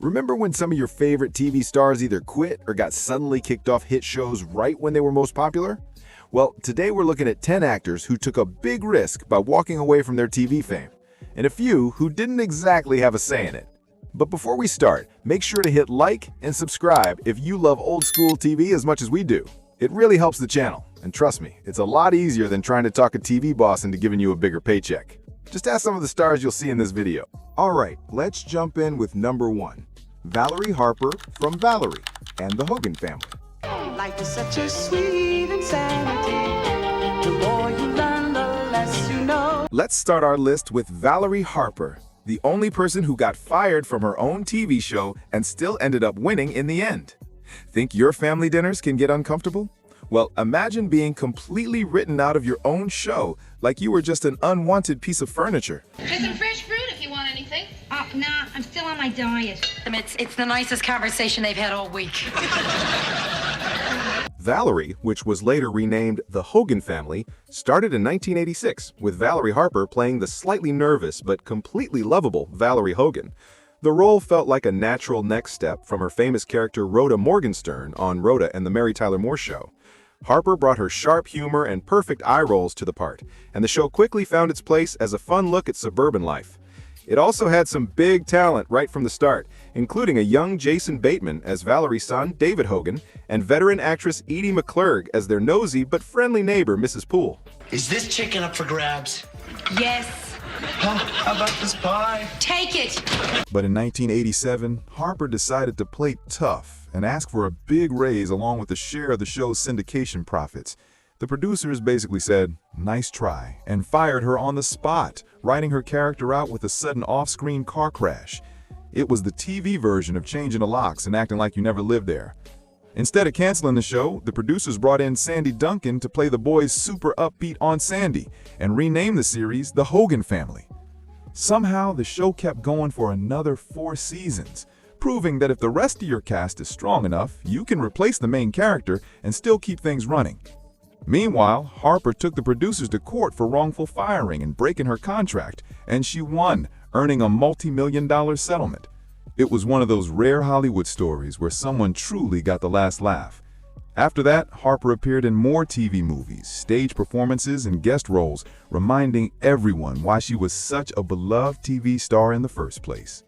Remember when some of your favorite TV stars either quit or got suddenly kicked off hit shows right when they were most popular? Well, today we're looking at 10 actors who took a big risk by walking away from their TV fame, and a few who didn't exactly have a say in it. But before we start, make sure to hit like and subscribe if you love old school TV as much as we do. It really helps the channel, and trust me, it's a lot easier than trying to talk a TV boss into giving you a bigger paycheck. Just ask some of the stars you'll see in this video. Alright, let's jump in with number 1. Valerie Harper from Valerie and the Hogan Family. Life is such a sweet insanity. The more you learn, the less you know. Let's start our list with Valerie Harper, the only person who got fired from her own TV show and still ended up winning in the end. Think your family dinners can get uncomfortable? Well, imagine being completely written out of your own show, like you were just an unwanted piece of furniture. There's some fresh fruit if you want anything. Nah, I'm still on my diet. It's the nicest conversation they've had all week. Valerie, which was later renamed The Hogan Family, started in 1986, with Valerie Harper playing the slightly nervous but completely lovable Valerie Hogan. The role felt like a natural next step from her famous character Rhoda Morgenstern on Rhoda and the Mary Tyler Moore Show. Harper brought her sharp humor and perfect eye rolls to the part, and the show quickly found its place as a fun look at suburban life. It also had some big talent right from the start, including a young Jason Bateman as Valerie's son, David Hogan, and veteran actress Edie McClurg as their nosy but friendly neighbor, Mrs. Poole. Is this chicken up for grabs? Yes. How about this pie? Take it. But in 1987, Harper decided to play tough and ask for a big raise along with a share of the show's syndication profits. The producers basically said, "Nice try," and fired her on the spot, writing her character out with a sudden off-screen car crash. It was the TV version of changing the locks and acting like you never lived there. Instead of canceling the show, the producers brought in Sandy Duncan to play the boys' super upbeat Aunt Sandy and renamed the series The Hogan Family. Somehow, the show kept going for another 4 seasons, proving that if the rest of your cast is strong enough, you can replace the main character and still keep things running. Meanwhile, Harper took the producers to court for wrongful firing and breaking her contract, and she won, earning a multi-million-dollar settlement. It was one of those rare Hollywood stories where someone truly got the last laugh. After that, Harper appeared in more TV movies, stage performances, and guest roles, reminding everyone why she was such a beloved TV star in the first place.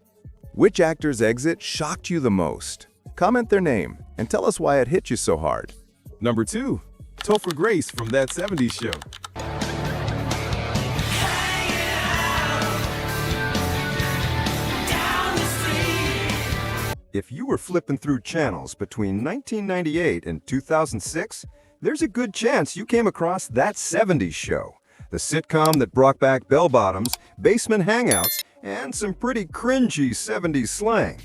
Which actor's exit shocked you the most? Comment their name and tell us why it hit you so hard. Number 2. Topher Grace from That 70s Show. If you were flipping through channels between 1998 and 2006, there's a good chance you came across That 70s Show, the sitcom that brought back bell-bottoms, basement hangouts, and some pretty cringy 70s slang.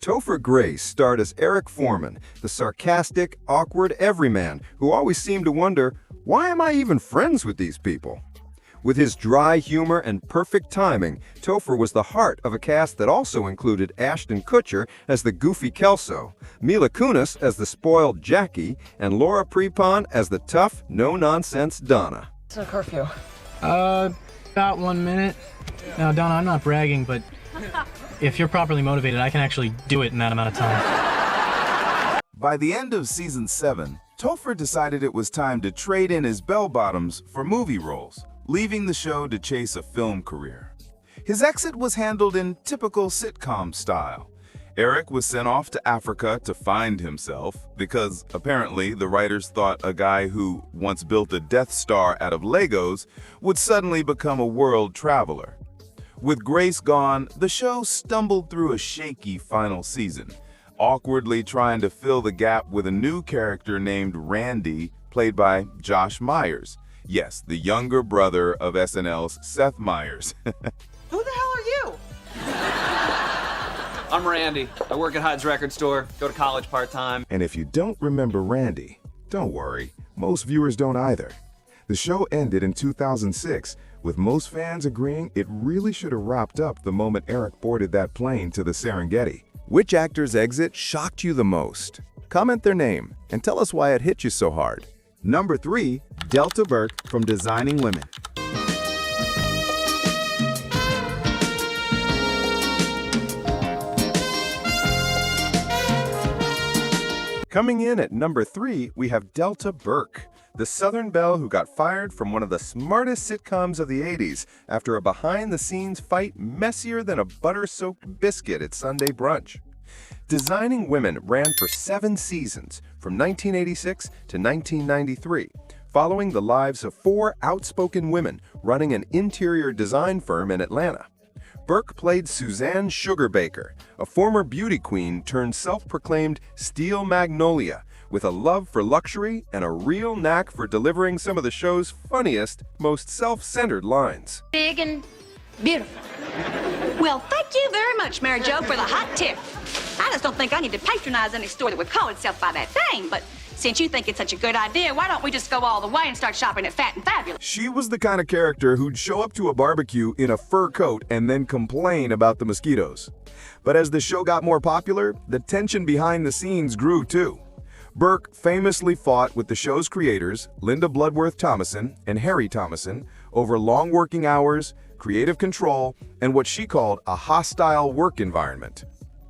Topher Grace starred as Eric Foreman, the sarcastic, awkward everyman who always seemed to wonder, why am I even friends with these people? With his dry humor and perfect timing, Topher was the heart of a cast that also included Ashton Kutcher as the goofy Kelso, Mila Kunis as the spoiled Jackie, and Laura Prepon as the tough, no-nonsense Donna. What's the curfew? About 1 minute. Now, Donna, I'm not bragging, but if you're properly motivated, I can actually do it in that amount of time. By the end of season 7, Topher decided it was time to trade in his bell-bottoms for movie roles, leaving the show to chase a film career. His exit was handled in typical sitcom style. Eric was sent off to Africa to find himself because apparently the writers thought a guy who once built a Death Star out of Legos would suddenly become a world traveler. With Grace gone, the show stumbled through a shaky final season, awkwardly trying to fill the gap with a new character named Randy, played by Josh Myers. Yes, the younger brother of SNL's Seth Meyers. Who the hell are you? I'm Randy. I work at Hyde's record store, go to college part-time. And if you don't remember Randy, don't worry, most viewers don't either. The show ended in 2006, with most fans agreeing it really should have wrapped up the moment Eric boarded that plane to the Serengeti. Which actor's exit shocked you the most? Comment their name and tell us why it hit you so hard. Number 3, Delta Burke from Designing Women. Coming in at number 3, we have Delta Burke, the Southern belle who got fired from one of the smartest sitcoms of the 80s after a behind-the-scenes fight messier than a butter-soaked biscuit at Sunday brunch. Designing Women ran for 7 seasons, from 1986 to 1993, following the lives of 4 outspoken women running an interior design firm in Atlanta. Burke played Suzanne Sugarbaker, a former beauty queen turned self-proclaimed steel magnolia, with a love for luxury and a real knack for delivering some of the show's funniest, most self-centered lines. Big and beautiful. Well, thank you very much, Mary Jo, for the hot tip. I just don't think I need to patronize any store that would call itself by that thing, but since you think it's such a good idea, why don't we just go all the way and start shopping at Fat and Fabulous? She was the kind of character who'd show up to a barbecue in a fur coat and then complain about the mosquitoes. But as the show got more popular, the tension behind the scenes grew too. Burke famously fought with the show's creators, Linda Bloodworth Thomason and Harry Thomason, over long working hours, creative control, and what she called a hostile work environment.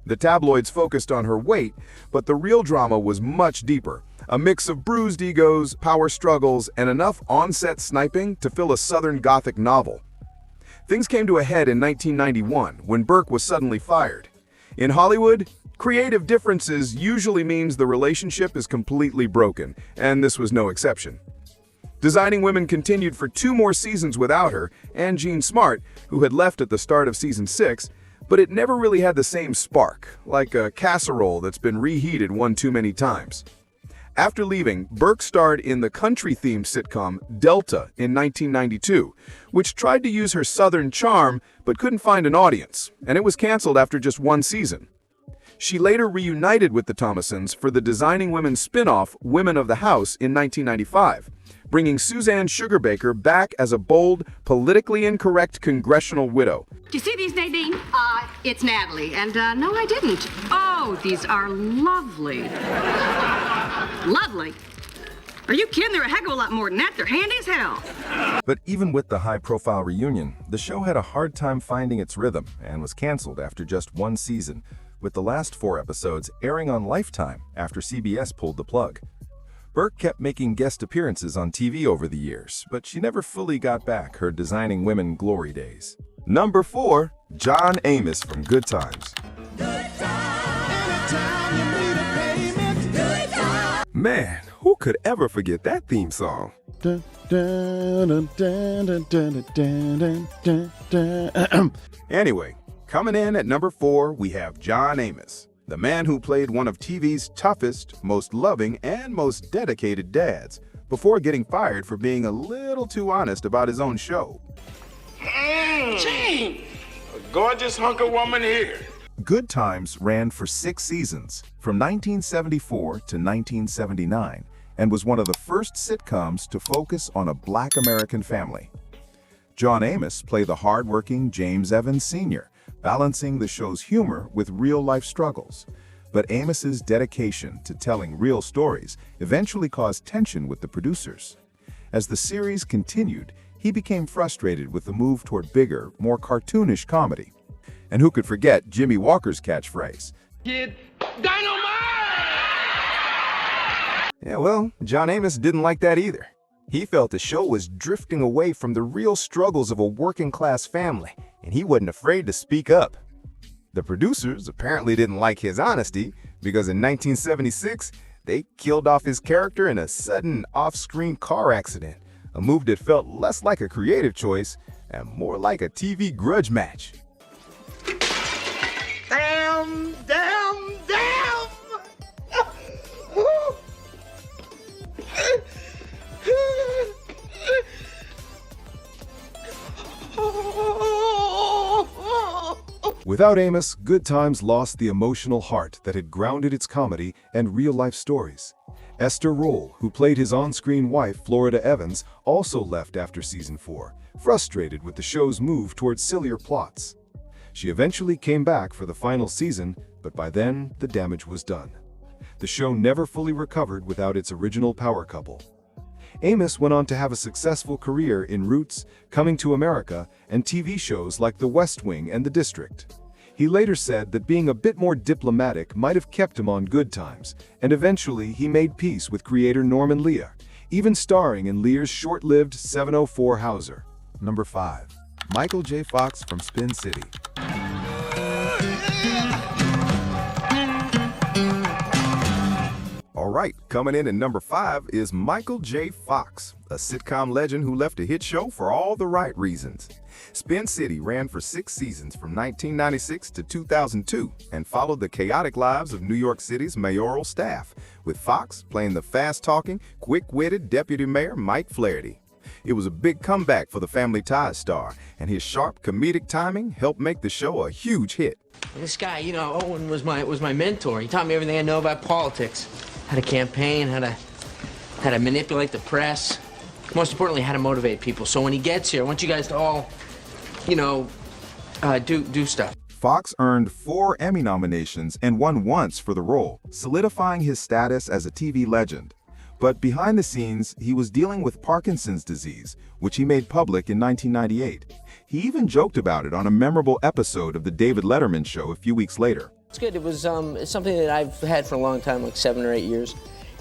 The tabloids focused on her weight, but the real drama was much deeper. A mix of bruised egos, power struggles, and enough on-set sniping to fill a Southern Gothic novel. Things came to a head in 1991 when Burke was suddenly fired. In Hollywood, creative differences usually means the relationship is completely broken, and this was no exception. Designing Women continued for 2 more seasons without her and Jean Smart, who had left at the start of season 6, but it never really had the same spark, like a casserole that's been reheated one too many times. After leaving, Burke starred in the country-themed sitcom Delta in 1992, which tried to use her Southern charm but couldn't find an audience, and it was canceled after just 1 season. She later reunited with the Thomasons for the Designing Women spin-off Women of the House in 1995, bringing Suzanne Sugarbaker back as a bold, politically incorrect congressional widow. Do you see these, Nadine? It's Natalie, and no, I didn't. Oh, these are lovely. Lovely? Are you kidding? They're a heck of a lot more than that. They're handy as hell. But even with the high-profile reunion, the show had a hard time finding its rhythm and was canceled after just 1 season, with the last 4 episodes airing on Lifetime after CBS pulled the plug. Burke kept making guest appearances on TV over the years, but she never fully got back her Designing Women glory days. Number 4, John Amos from Good Times. Man, who could ever forget that theme song? Anyway, coming in at number 4, we have John Amos, the man who played one of TV's toughest, most loving, and most dedicated dads, before getting fired for being a little too honest about his own show. Sheen! A gorgeous hunk of woman here. Good Times ran for 6 seasons, from 1974 to 1979, and was one of the first sitcoms to focus on a Black American family. John Amos played the hard-working James Evans Sr., balancing the show's humor with real-life struggles. But Amos's dedication to telling real stories eventually caused tension with the producers. As the series continued, he became frustrated with the move toward bigger, more cartoonish comedy. And who could forget Jimmy Walker's catchphrase? Kid, dynamite! Yeah, well, John Amos didn't like that either. He felt the show was drifting away from the real struggles of a working-class family, and he wasn't afraid to speak up. The producers apparently didn't like his honesty, because in 1976, they killed off his character in a sudden off-screen car accident, a move that felt less like a creative choice and more like a TV grudge match. Damn, damn, damn! Without Amos, Good Times lost the emotional heart that had grounded its comedy and real-life stories. Esther Roll, who played his on-screen wife, Florida Evans, also left after season 4, frustrated with the show's move towards sillier plots. She eventually came back for the final season, but by then, the damage was done. The show never fully recovered without its original power couple. Amos went on to have a successful career in Roots, Coming to America, and TV shows like The West Wing and The District. He later said that being a bit more diplomatic might have kept him on good times, and eventually he made peace with creator Norman Lear, even starring in Lear's short-lived 704 Hauser. Number 5. Michael J. Fox from Spin City. All right, coming in at number 5 is Michael J. Fox, a sitcom legend who left a hit show for all the right reasons. Spin City ran for 6 seasons from 1996 to 2002 and followed the chaotic lives of New York City's mayoral staff, with Fox playing the fast-talking, quick-witted deputy mayor Mike Flaherty. It was a big comeback for the Family Ties star, and his sharp comedic timing helped make the show a huge hit. This guy, you know, Owen was my mentor. He taught me everything I know about politics. How to campaign, how to manipulate the press. Most importantly, how to motivate people. So when he gets here, I want you guys to all, you know, do stuff. Fox earned 4 Emmy nominations and won once for the role, solidifying his status as a TV legend. But behind the scenes, he was dealing with Parkinson's disease, which he made public in 1998. He even joked about it on a memorable episode of The David Letterman Show a few weeks later. It's good. It was it's something that I've had for a long time, like 7 or 8 years,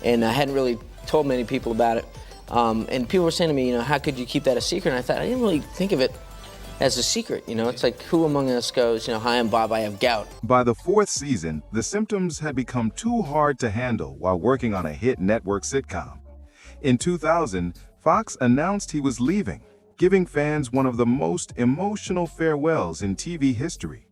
and I hadn't really told many people about it. And people were saying to me, you know, how could you keep that a secret? And I thought, I didn't really think of it as a secret, you know? It's like, who among us goes, you know, hi, I'm Bob, I have gout. By the 4th season, the symptoms had become too hard to handle while working on a hit network sitcom. In 2000, Fox announced he was leaving, giving fans one of the most emotional farewells in TV history.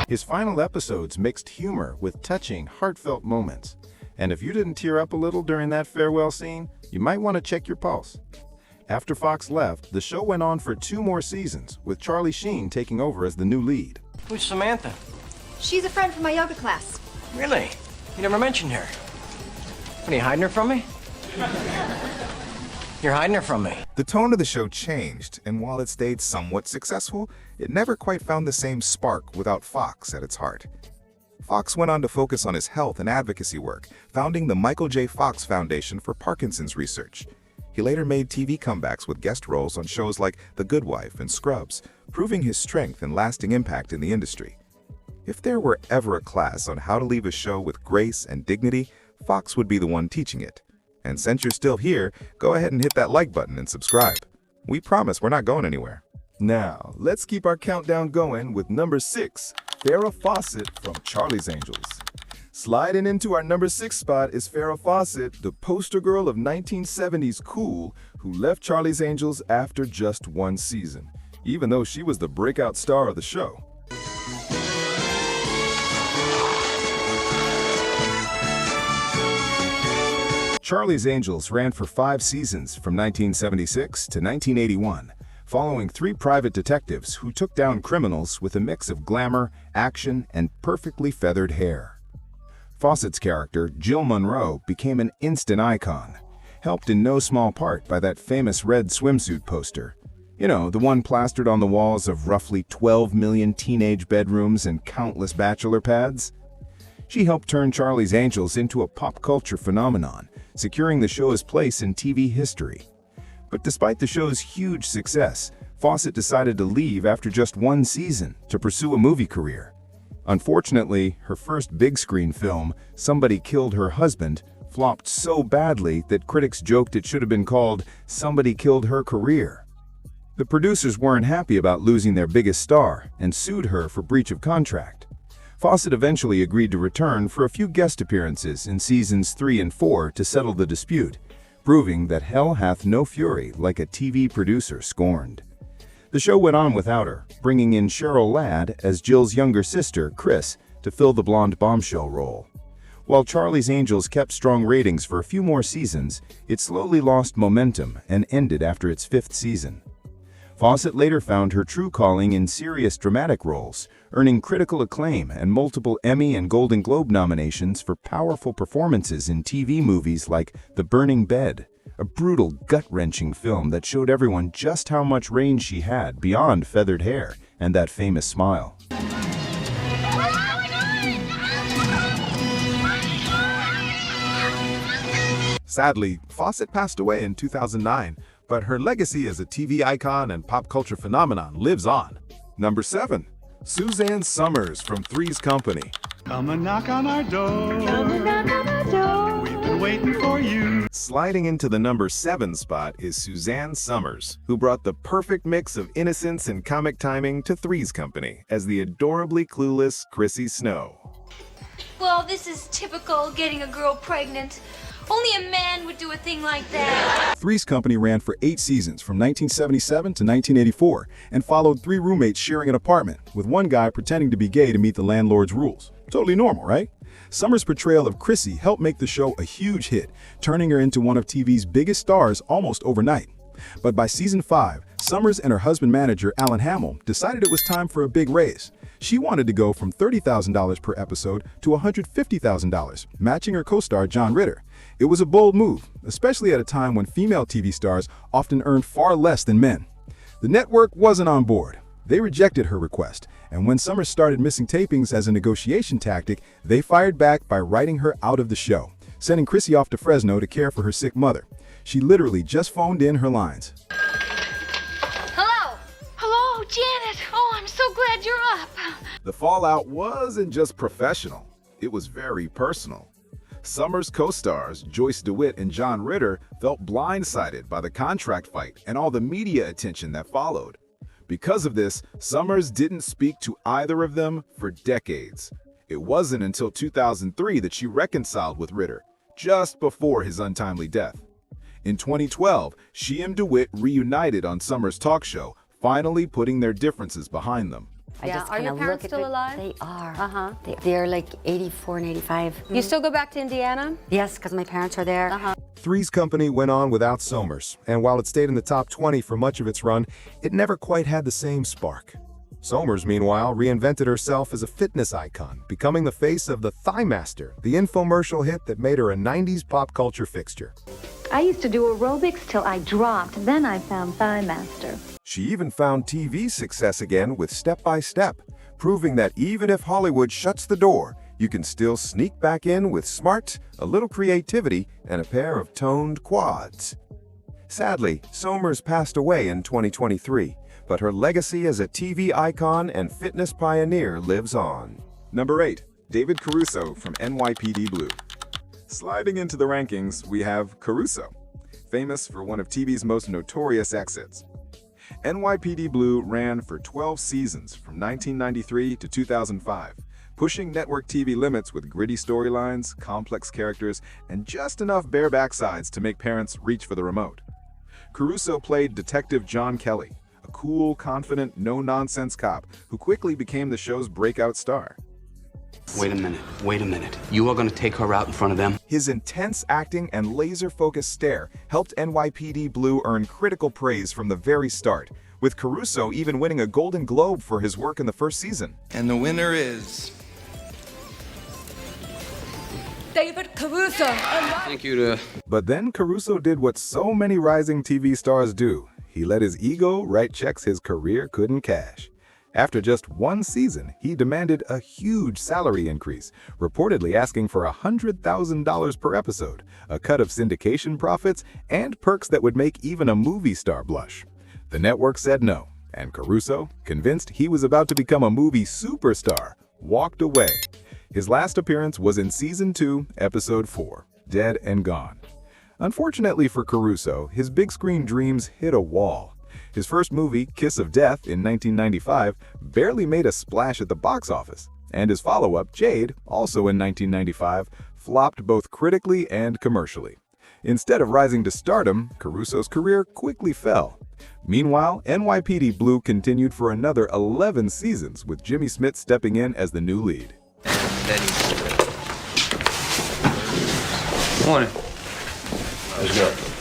His final episodes mixed humor with touching, heartfelt moments. And if you didn't tear up a little during that farewell scene, you might want to check your pulse. After Fox left, the show went on for 2 more seasons, with Sheen taking over as the new lead. Who's Samantha? She's a friend from my yoga class. Really? You never mentioned her. What, are you hiding her from me? You're hiding her from me. The tone of the show changed, and while it stayed somewhat successful, it never quite found the same spark without Fox at its heart. Fox went on to focus on his health and advocacy work, founding the Michael J. Fox Foundation for Parkinson's Research. He later made TV comebacks with guest roles on shows like The Good Wife and Scrubs, proving his strength and lasting impact in the industry. If there were ever a class on how to leave a show with grace and dignity, Fox would be the one teaching it. And since you're still here, go ahead and hit that like button and subscribe. We promise we're not going anywhere. Now, let's keep our countdown going with number 6, Farrah Fawcett from Charlie's Angels. Sliding into our number 6 spot is Farrah Fawcett, the poster girl of 1970s cool, who left Charlie's Angels after just 1 season, even though she was the breakout star of the show. Charlie's Angels ran for 5 seasons from 1976 to 1981, following 3 private detectives who took down criminals with a mix of glamour, action, and perfectly feathered hair. Fawcett's character, Jill Monroe, became an instant icon, helped in no small part by that famous red swimsuit poster. You know, the one plastered on the walls of roughly 12 million teenage bedrooms and countless bachelor pads. She helped turn Charlie's Angels into a pop culture phenomenon, securing the show's place in TV history. But despite the show's huge success, Fawcett decided to leave after just 1 season to pursue a movie career. Unfortunately, her first big-screen film, Somebody Killed Her Husband, flopped so badly that critics joked it should have been called Somebody Killed Her Career. The producers weren't happy about losing their biggest star and sued her for breach of contract. Fawcett eventually agreed to return for a few guest appearances in seasons 3 and 4 to settle the dispute, proving that hell hath no fury like a TV producer scorned. The show went on without her, bringing in Cheryl Ladd as Jill's younger sister, Chris, to fill the blonde bombshell role. While Charlie's Angels kept strong ratings for a few more seasons, it slowly lost momentum and ended after its 5th season. Fawcett later found her true calling in serious dramatic roles, earning critical acclaim and multiple Emmy and Golden Globe nominations for powerful performances in TV movies like The Burning Bed, a brutal, gut-wrenching film that showed everyone just how much range she had beyond feathered hair and that famous smile. Sadly, Fawcett passed away in 2009 but her legacy as a TV icon and pop culture phenomenon lives on. Number 7. Suzanne Somers from Three's Company. Come and knock on our door. Come and knock on our door. We've been waiting for you. Sliding into the number 7 spot is Suzanne Somers, who brought the perfect mix of innocence and comic timing to Three's Company as the adorably clueless Chrissy Snow. Well, this is typical getting a girl pregnant. Only a man would do a thing like that. Three's Company ran for 8 seasons from 1977 to 1984 and followed 3 roommates sharing an apartment, with one guy pretending to be gay to meet the landlord's rules. Totally normal, right? Somers' portrayal of Chrissy helped make the show a huge hit, turning her into one of TV's biggest stars almost overnight. But by season 5, Somers and her husband manager, Alan Hamill, decided it was time for a big raise. She wanted to go from $30,000 per episode to $150,000, matching her co-star John Ritter. It was a bold move, especially at a time when female TV stars often earned far less than men. The network wasn't on board. They rejected her request, and when Somers started missing tapings as a negotiation tactic, they fired back by writing her out of the show, sending Chrissy off to Fresno to care for her sick mother. She literally just phoned in her lines. Hello? Hello, Janet. Oh, I'm so glad you're up. The fallout wasn't just professional, it was very personal. Somers' co-stars, Joyce DeWitt and John Ritter, felt blindsided by the contract fight and all the media attention that followed. Because of this, Somers didn't speak to either of them for decades. It wasn't until 2003 that she reconciled with Ritter, just before his untimely death. In 2012, she and DeWitt reunited on Somers' talk show, finally putting their differences behind them. Are your parents still alive? They are. Uh-huh. They're like 84 and 85. You still go back to Indiana? Yes, because my parents are there. Uh-huh. Three's Company went on without Somers, and while it stayed in the top 20 for much of its run, it never quite had the same spark. Somers, meanwhile, reinvented herself as a fitness icon, becoming the face of the Thigh Master, the infomercial hit that made her a 90s pop culture fixture. I used to do aerobics till I dropped, then I found Thigh Master. She even found TV success again with Step by Step, proving that even if Hollywood shuts the door, you can still sneak back in with smart, a little creativity, and a pair of toned quads. Sadly, Somers passed away in 2023, but her legacy as a TV icon and fitness pioneer lives on. Number 8. David Caruso from NYPD Blue. Sliding into the rankings, we have Caruso, famous for one of TV's most notorious exits. NYPD Blue ran for 12 seasons from 1993 to 2005, pushing network TV limits with gritty storylines, complex characters, and just enough bare backsides to make parents reach for the remote. Caruso played Detective John Kelly, a cool, confident, no-nonsense cop who quickly became the show's breakout star. Wait a minute. You are going to take her out in front of them? His intense acting and laser-focused stare helped NYPD Blue earn critical praise from the very start, with Caruso even winning a Golden Globe for his work in the first season. And the winner is... David Caruso. Thank you. But then Caruso did what so many rising TV stars do. He let his ego write checks his career couldn't cash. After just 1 season, he demanded a huge salary increase, reportedly asking for $100,000 per episode, a cut of syndication profits, and perks that would make even a movie star blush. The network said no, and Caruso, convinced he was about to become a movie superstar, walked away. His last appearance was in Season 2, Episode 4, Dead and Gone. Unfortunately for Caruso, his big-screen dreams hit a wall. His first movie, Kiss of Death, in 1995, barely made a splash at the box office, and his follow-up, Jade, also in 1995, flopped both critically and commercially. Instead of rising to stardom, Caruso's career quickly fell. Meanwhile, NYPD Blue continued for another 11 seasons, with Jimmy Smits stepping in as the new lead. Morning. Let's go.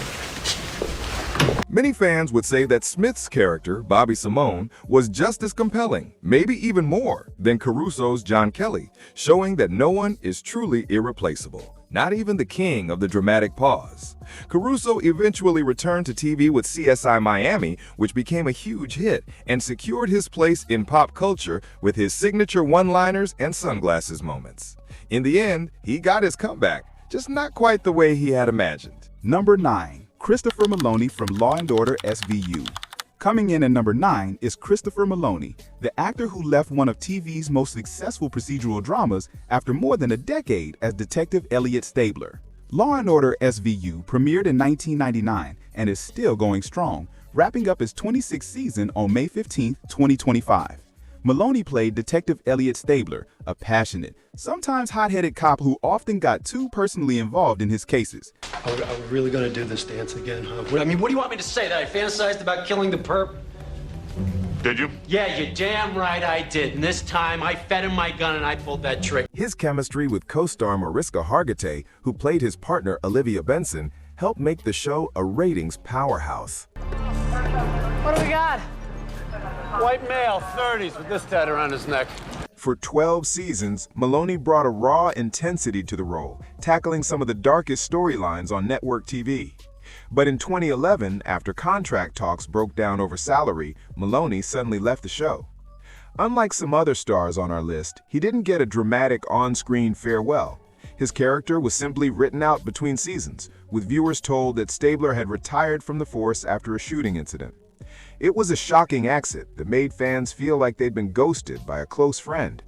Many fans would say that Smits' character, Bobby Simone, was just as compelling, maybe even more, than Caruso's John Kelly, showing that no one is truly irreplaceable, not even the king of the dramatic pause. Caruso eventually returned to TV with CSI Miami, which became a huge hit, and secured his place in pop culture with his signature one-liners and sunglasses moments. In the end, he got his comeback, just not quite the way he had imagined. Number 9. Christopher Meloni from Law & Order SVU. Coming in at number 9 is Christopher Meloni, the actor who left one of TV's most successful procedural dramas after more than a decade as Detective Elliot Stabler. Law & Order SVU premiered in 1999 and is still going strong, wrapping up its 26th season on May 15, 2025. Meloni played Detective Elliot Stabler, a passionate, sometimes hot-headed cop who often got too personally involved in his cases. Are we really going to do this dance again, huh? What do you want me to say? That I fantasized about killing the perp? Did you? Yeah, you're damn right I did. And this time, I fed him my gun and I pulled that trick. His chemistry with co-star Mariska Hargitay, who played his partner Olivia Benson, helped make the show a ratings powerhouse. What do we got? White male, 30s, with this tat around his neck. For 12 seasons, Meloni brought a raw intensity to the role, tackling some of the darkest storylines on network TV. But in 2011, after contract talks broke down over salary, Meloni suddenly left the show. Unlike some other stars on our list, he didn't get a dramatic on-screen farewell. His character was simply written out between seasons, with viewers told that Stabler had retired from the force after a shooting incident. It was a shocking exit that made fans feel like they'd been ghosted by a close friend.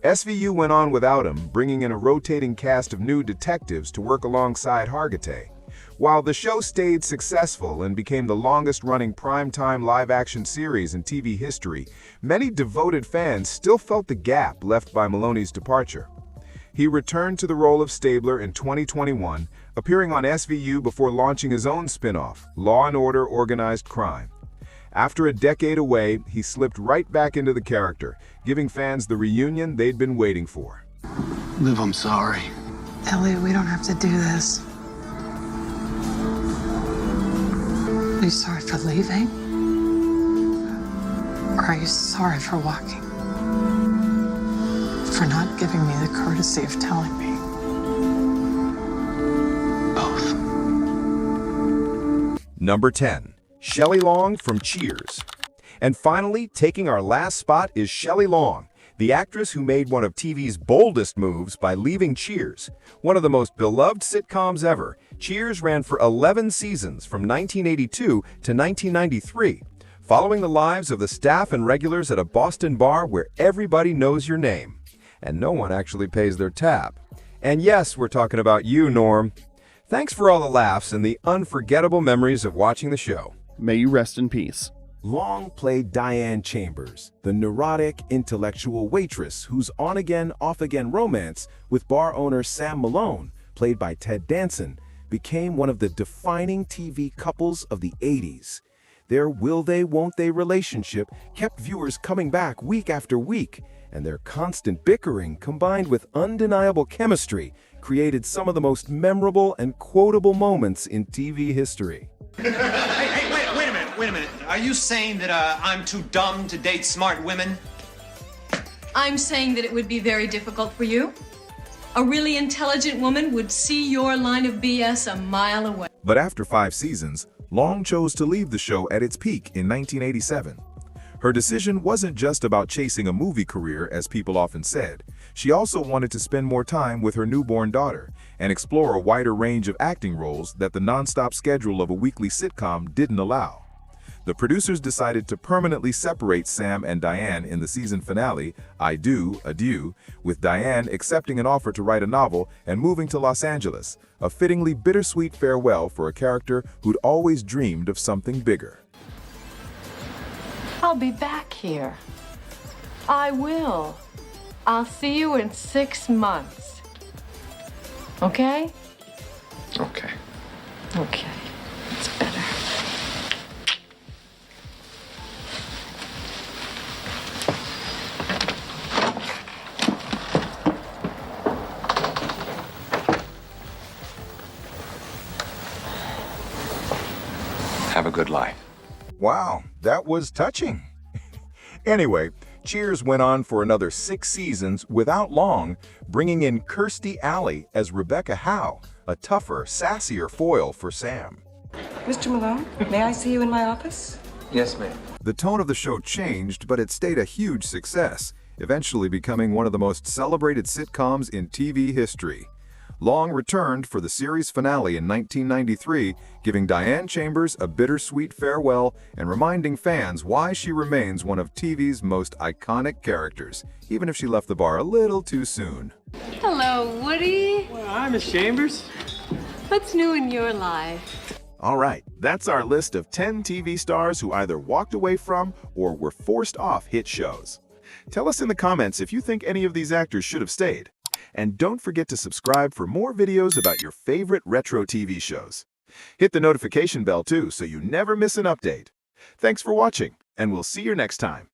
SVU went on without him, bringing in a rotating cast of new detectives to work alongside Hargitay. While the show stayed successful and became the longest-running primetime live-action series in TV history, many devoted fans still felt the gap left by Meloni's departure. He returned to the role of Stabler in 2021, appearing on SVU before launching his own spin-off, Law & Order Organized Crime. After a decade away, he slipped right back into the character, giving fans the reunion they'd been waiting for. Liv, I'm sorry. Elliot, we don't have to do this. Are you sorry for leaving? Or are you sorry for walking? For not giving me the courtesy of telling me? Both. Number 10. Shelley Long from Cheers. And finally, taking our last spot is Shelley Long, the actress who made one of TV's boldest moves by leaving Cheers. One of the most beloved sitcoms ever, Cheers ran for 11 seasons from 1982 to 1993, following the lives of the staff and regulars at a Boston bar where everybody knows your name, and no one actually pays their tab. And yes, we're talking about you, Norm. Thanks for all the laughs and the unforgettable memories of watching the show. May you rest in peace. Long played Diane Chambers, the neurotic, intellectual waitress whose on-again, off-again romance with bar owner Sam Malone, played by Ted Danson, became one of the defining TV couples of the 80s. Their will-they, won't-they relationship kept viewers coming back week after week, and their constant bickering combined with undeniable chemistry created some of the most memorable and quotable moments in TV history. Hey, wait a minute. Are you saying that I'm too dumb to date smart women? I'm saying that it would be very difficult for you. A really intelligent woman would see your line of BS a mile away. But after 5 seasons, Long chose to leave the show at its peak in 1987. Her decision wasn't just about chasing a movie career, as people often said. She also wanted to spend more time with her newborn daughter and explore a wider range of acting roles that the nonstop schedule of a weekly sitcom didn't allow. The producers decided to permanently separate Sam and Diane in the season finale, I Do, Adieu, with Diane accepting an offer to write a novel and moving to Los Angeles, a fittingly bittersweet farewell for a character who'd always dreamed of something bigger. I'll be back here. I will. I'll see you in 6 months. Okay? Okay. Okay. It's better. Have a good life. Wow, that was touching. Anyway, Cheers went on for another 6 seasons without Long, bringing in Kirstie Alley as Rebecca Howe, a tougher, sassier foil for Sam. Mr. Malone, may I see you in my office? Yes, ma'am. The tone of the show changed, but it stayed a huge success, eventually becoming one of the most celebrated sitcoms in TV history. Long returned for the series finale in 1993, giving Diane Chambers a bittersweet farewell and reminding fans why she remains one of TV's most iconic characters, even if she left the bar a little too soon. Hello, Woody. Well, hi, Miss Chambers. What's new in your life? All right, that's our list of 10 TV stars who either walked away from or were forced off hit shows. Tell us in the comments if you think any of these actors should have stayed. And don't forget to subscribe for more videos about your favorite retro TV shows. Hit the notification bell too so you never miss an update. Thanks for watching, and we'll see you next time.